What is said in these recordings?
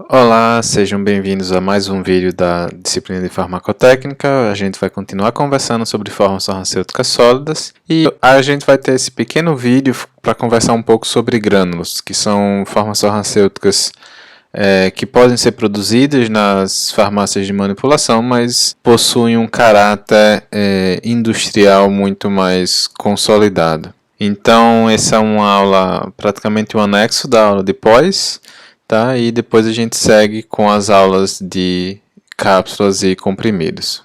Olá, sejam bem-vindos a mais um vídeo da disciplina de farmacotécnica. A gente vai continuar conversando sobre formas farmacêuticas sólidas e a gente vai ter esse pequeno vídeo para conversar um pouco sobre grânulos, que são formas farmacêuticas que podem ser produzidas nas farmácias de manipulação, mas possuem um caráter industrial muito mais consolidado. Então, essa é uma aula, praticamente um anexo da aula de pós. Tá? E depois a gente segue com as aulas de cápsulas e comprimidos.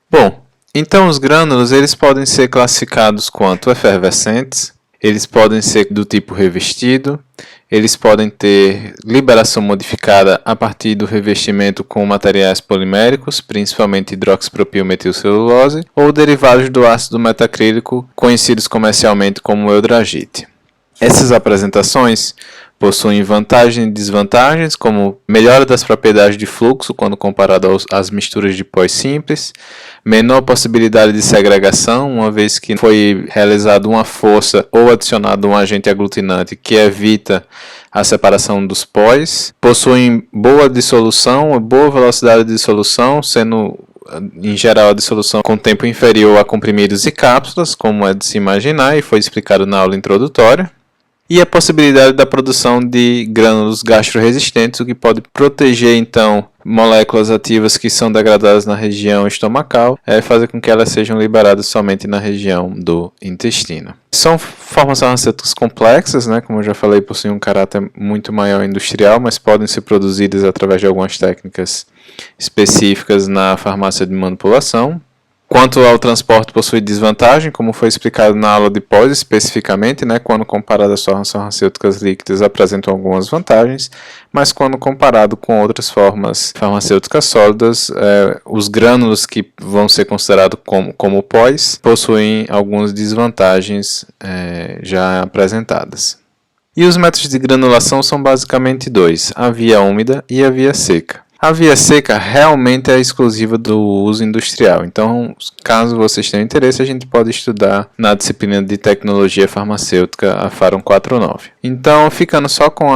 Bom, então os grânulos eles podem ser classificados quanto efervescentes, eles podem ser do tipo revestido, eles podem ter liberação modificada a partir do revestimento com materiais poliméricos, principalmente hidroxipropilmetilcelulose, ou derivados do ácido metacrílico, conhecidos comercialmente como eudragite. Essas apresentações possuem vantagens e desvantagens, como melhora das propriedades de fluxo quando comparado às misturas de pós simples, menor possibilidade de segregação, uma vez que foi realizada uma força ou adicionado um agente aglutinante que evita a separação dos pós, possuem boa dissolução, boa velocidade de dissolução, sendo em geral a dissolução com tempo inferior a comprimidos e cápsulas, como é de se imaginar e foi explicado na aula introdutória. E a possibilidade da produção de grânulos gastroresistentes, o que pode proteger, então, moléculas ativas que são degradadas na região estomacal, fazer com que elas sejam liberadas somente na região do intestino. São formas farmacêuticas complexas, como eu já falei, possuem um caráter muito maior industrial, mas podem ser produzidas através de algumas técnicas específicas na farmácia de manipulação. Quanto ao transporte, possui desvantagem, como foi explicado na aula de pós especificamente, quando comparado às formas farmacêuticas líquidas apresentam algumas vantagens, mas quando comparado com outras formas farmacêuticas sólidas, os grânulos que vão ser considerados como pós possuem algumas desvantagens já apresentadas. E os métodos de granulação são basicamente dois, a via úmida e a via seca. A via seca realmente é exclusiva do uso industrial, então, caso vocês tenham interesse, a gente pode estudar na disciplina de Tecnologia Farmacêutica, a FAROM 49. Então, ficando só com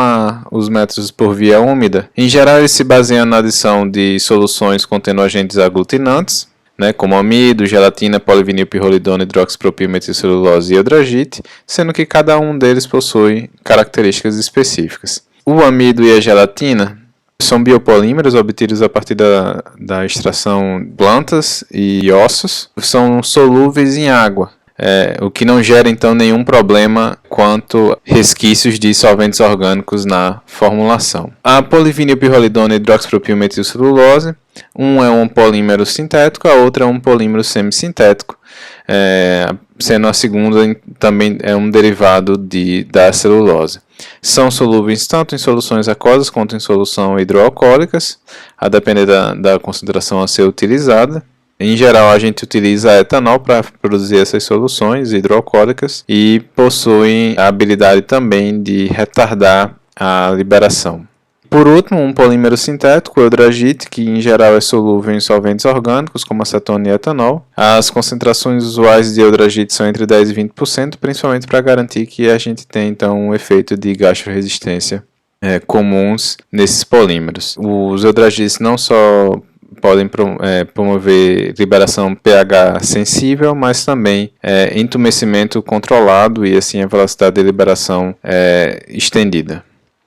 os métodos por via úmida, em geral eles se baseiam na adição de soluções contendo agentes aglutinantes, como amido, gelatina, polivinilpirrolidona, hidroxipropilmetilcelulose e eudragite, sendo que cada um deles possui características específicas. O amido e a gelatina são biopolímeros obtidos a partir da extração de plantas e ossos. São solúveis em água, o que não gera então nenhum problema quanto resquícios de solventes orgânicos na formulação. A polivinilpirrolidona e hidroxipropilmetilcelulose, um é um polímero sintético, a outra é um polímero semissintético, sendo a segunda também é um derivado da celulose. São solúveis tanto em soluções aquosas quanto em solução hidroalcoólicas, a depender da concentração a ser utilizada. Em geral, a gente utiliza etanol para produzir essas soluções hidroalcoólicas e possuem a habilidade também de retardar a liberação. Por último, um polímero sintético, o eudragite, que em geral é solúvel em solventes orgânicos, como acetona e etanol. As concentrações usuais de eudragite são entre 10% e 20%, principalmente para garantir que a gente tem então um efeito de gastroresistência comuns nesses polímeros. Os eudragites não só podem promover liberação pH sensível, mas também entumecimento controlado e assim a velocidade de liberação estendida.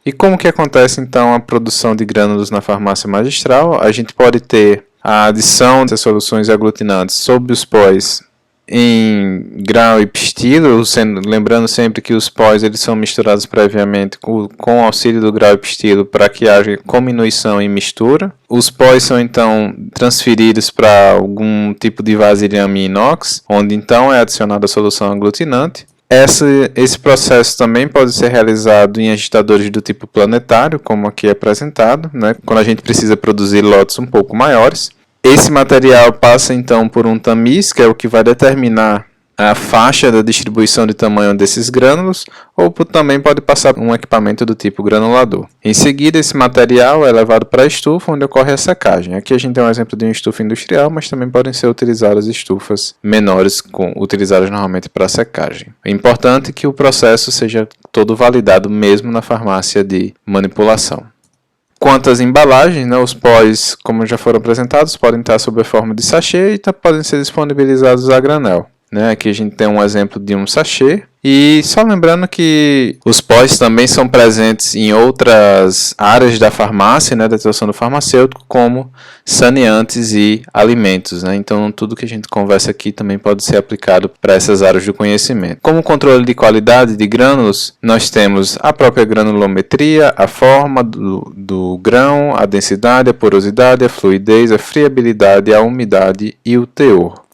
E como que acontece então a produção de grânulos na farmácia magistral? A gente pode ter a adição de soluções aglutinantes sobre os pós em grau e pistilo, lembrando sempre que os pós eles são misturados previamente com o auxílio do grau e pistilo para que haja cominuição e mistura. Os pós são então transferidos para algum tipo de vasilhame inox, onde então é adicionada a solução aglutinante. Esse processo também pode ser realizado em agitadores do tipo planetário, como aqui é apresentado, quando a gente precisa produzir lotes um pouco maiores. Esse material passa então por um tamiz, que é o que vai determinar a faixa da distribuição de tamanho desses grânulos, ou também pode passar por um equipamento do tipo granulador. Em seguida, esse material é levado para a estufa, onde ocorre a secagem. Aqui a gente tem um exemplo de uma estufa industrial, mas também podem ser utilizadas estufas menores, utilizadas normalmente para secagem. É importante que o processo seja todo validado mesmo na farmácia de manipulação. Quanto às embalagens, né, os pós, como já foram apresentados, podem estar sob a forma de sachê e podem ser disponibilizados a granel. Né? Aqui a gente tem um exemplo de um sachê. E só lembrando que os pós também são presentes em outras áreas da farmácia, né, da atuação do farmacêutico, como saneantes e alimentos. Né? Então, tudo que a gente conversa aqui também pode ser aplicado para essas áreas do conhecimento. Como controle de qualidade de grânulos, nós temos a própria granulometria, a forma do grão, a densidade, a porosidade, a fluidez, a friabilidade, a umidade e o teor.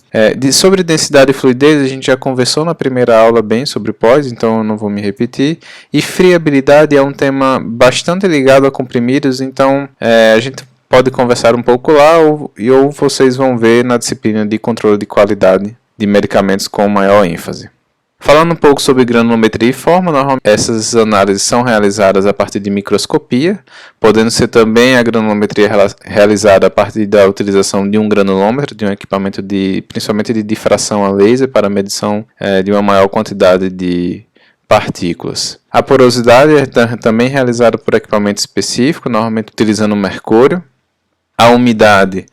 Sobre densidade e fluidez, a gente já conversou na primeira aula bem sobre pós, então eu não vou me repetir. E friabilidade é um tema bastante ligado a comprimidos, então a gente pode conversar um pouco lá ou vocês vão ver na disciplina de controle de qualidade de medicamentos com maior ênfase. Falando um pouco sobre granulometria e forma, normalmente essas análises são realizadas a partir de microscopia, podendo ser também a granulometria realizada a partir da utilização de um granulômetro, de um equipamento principalmente de difração a laser para medição de uma maior quantidade de partículas. A porosidade é também realizada por equipamento específico, normalmente utilizando mercúrio. A umidade,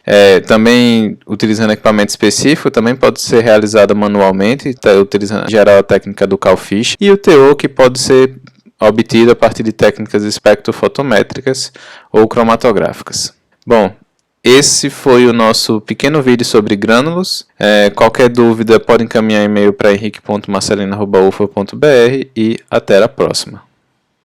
também utilizando equipamento específico, também pode ser realizada manualmente, utilizando em geral a técnica do Kalfish. E o teor, que pode ser obtido a partir de técnicas espectrofotométricas ou cromatográficas. Bom, esse foi o nosso pequeno vídeo sobre grânulos. Qualquer dúvida pode encaminhar e-mail para henrique.marcelino@ufa.br e até a próxima.